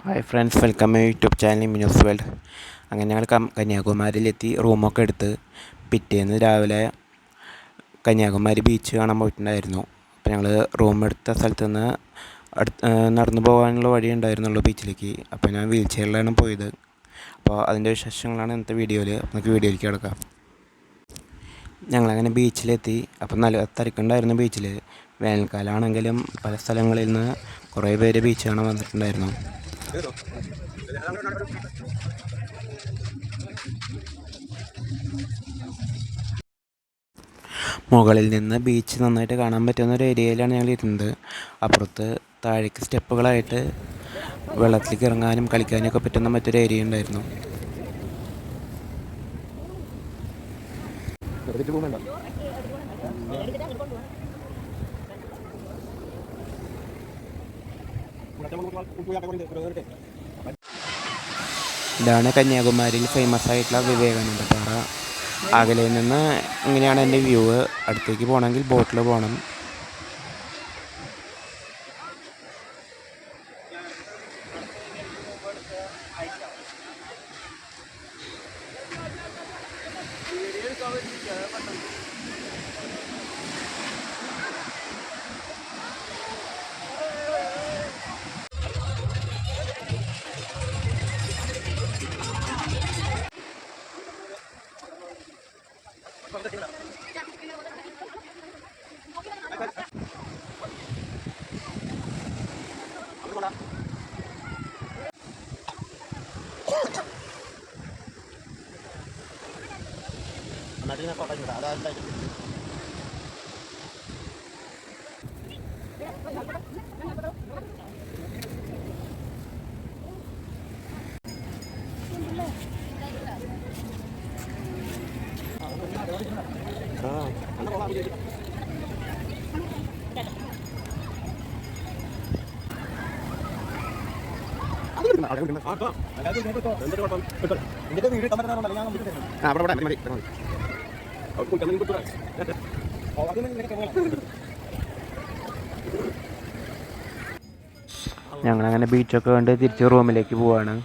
Hi friends, welcome my YouTube channel Mino's world. അങ്ങനെ ഞങ്ങൾ കന്യാകുമാരിയിലെത്തി റൂമൊക്കെ എടുത്ത് പിറ്റേന്ന് രാവിലെ കന്യാകുമാരി ബീച്ച് കാണാൻ പോയിട്ടുണ്ടായിരുന്നു. അപ്പോൾ ഞങ്ങൾ റൂം എടുത്ത സ്ഥലത്ത് നിന്ന് നടന്നു പോകാനുള്ള വഴി ഉണ്ടായിരുന്നുള്ളൂ ബീച്ചിലേക്ക്. അപ്പോൾ ഞാൻ വീൽ ചെയറിലാണ് പോയത്. അപ്പോൾ അതിൻ്റെ വിശേഷങ്ങളാണ് ഇന്നത്തെ വീഡിയോയിൽ. നമുക്ക് വീഡിയോയിലേക്ക് കിടക്കാം. ഞങ്ങളങ്ങനെ ബീച്ചിലെത്തി. അപ്പം നല്ല തിരക്കുണ്ടായിരുന്നു ബീച്ചിൽ. വേനൽക്കാലമാണെങ്കിലും പല സ്ഥലങ്ങളിൽ നിന്ന് കുറേ പേര് ബീച്ച് കാണാൻ വന്നിട്ടുണ്ടായിരുന്നു. മുകളിൽ നിന്ന് ബീച്ച് നന്നായിട്ട് കാണാൻ പറ്റുന്ന ഒരു ഏരിയയിലാണ് ഞങ്ങൾ ഇരുന്നത്. അപ്പുറത്ത് താഴേക്ക് സ്റ്റെപ്പുകളായിട്ട് വെള്ളത്തിലേക്ക് ഇറങ്ങാനും കളിക്കാനും ഒക്കെ പറ്റുന്ന മറ്റൊരു ഏരിയ ഉണ്ടായിരുന്നു. ഇതാണ് കന്യാകുമാരിയിൽ ഫേമസ് ആയിട്ടുള്ള വിവേകാനന്ദ പാറ. അകലെ നിന്ന് ഇങ്ങനെയാണ് എൻ്റെ വ്യൂ. അടുത്തേക്ക് പോകണമെങ്കിൽ ബോട്ടിൽ പോകണം. ഞങ്ങളങ്ങനെ ബീച്ചൊക്കെ കണ്ട് തിരിച്ച് റൂമിലേക്ക് പോവാണ്.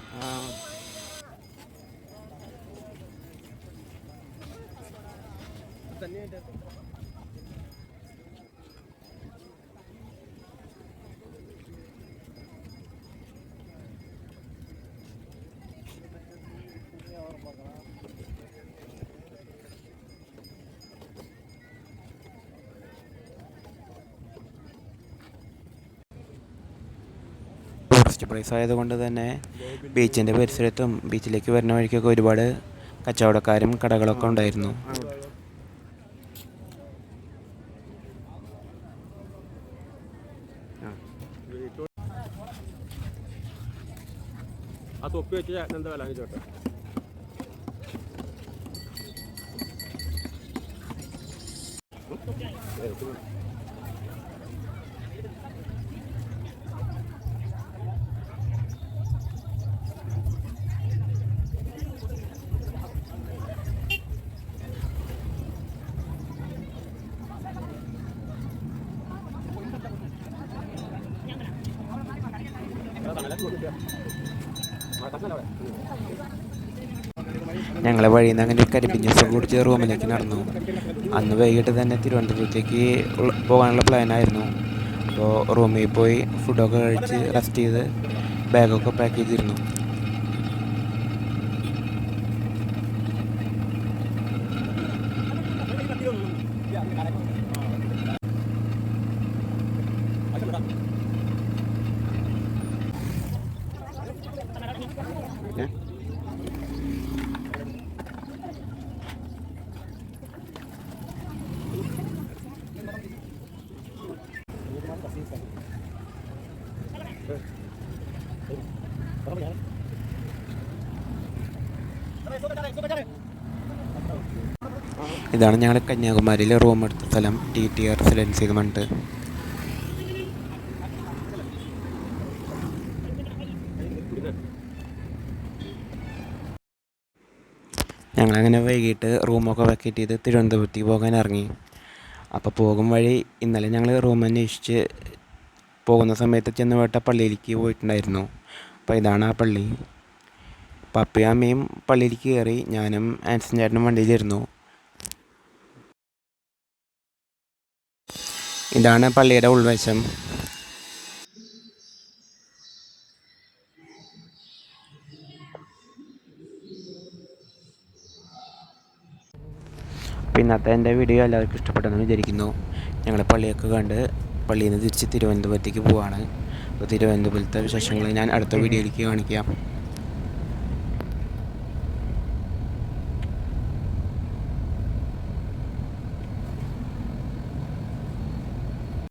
ടൂറിസ്റ്റ് പ്ലേസ് ആയതുകൊണ്ട് തന്നെ ബീച്ചിൻ്റെ പരിസരത്തും ബീച്ചിലേക്ക് വരുന്ന വഴിക്കൊക്കെ ഒരുപാട് കച്ചവടക്കാരും കടകളൊക്കെ ഉണ്ടായിരുന്നു. ഞങ്ങളെ വഴിയിൽ നിന്ന് അങ്ങനെ കരിമ്പിൻ ജ്യൂസ് കുടിച്ച് റൂമിലേക്ക് നടന്നു. അന്ന് വൈകിട്ട് തന്നെ തിരുവനന്തപുരത്തേക്ക് പോകാനുള്ള പ്ലാനായിരുന്നു. അപ്പോൾ റൂമിൽ പോയി ഫുഡൊക്കെ കഴിച്ച് റെസ്റ്റ് ചെയ്ത് ബാഗൊക്കെ പാക്ക് ചെയ്തിരുന്നു. ഇതാണ് ഞങ്ങൾ കന്യാകുമാരിയിൽ റൂം എടുത്ത സ്ഥലം, TTR റെസിഡൻസി എന്ന് പറഞ്ഞിട്ട്. ഞങ്ങളങ്ങനെ വൈകിട്ട് റൂമൊക്കെ വെക്കേറ്റ് ചെയ്ത് തിരുവനന്തപുരത്തേക്ക് പോകാൻ ഇറങ്ങി. അപ്പോൾ പോകും വഴി ഇന്നലെ ഞങ്ങൾ റൂം അന്വേഷിച്ച് പോകുന്ന സമയത്ത് ചെന്നുവേട്ട പള്ളിയിലേക്ക് പോയിട്ടുണ്ടായിരുന്നു. അപ്പോൾ ഇതാണ് ആ പള്ളി. പപ്പയും അമ്മയും പള്ളിയിലേക്ക് കയറി, ഞാനും ആൻസൺ ചേട്ടനും വണ്ടിയിലിരുന്നു. ഇതാണ് പള്ളിയുടെ ഉൾവശം. അപ്പോൾ ഇന്നത്തെ എൻ്റെ വീഡിയോ എല്ലാവർക്കും ഇഷ്ടപ്പെട്ടെന്ന് വിചാരിക്കുന്നു. ഞങ്ങൾ പള്ളിയൊക്കെ കണ്ട് പള്ളിയിൽ നിന്ന് തിരിച്ച് തിരുവനന്തപുരത്തേക്ക് പോവുകയാണ്. അപ്പോൾ തിരുവനന്തപുരത്തെ വിശേഷങ്ങൾ ഞാൻ അടുത്ത വീഡിയോയിലേക്ക് കാണിക്കാം.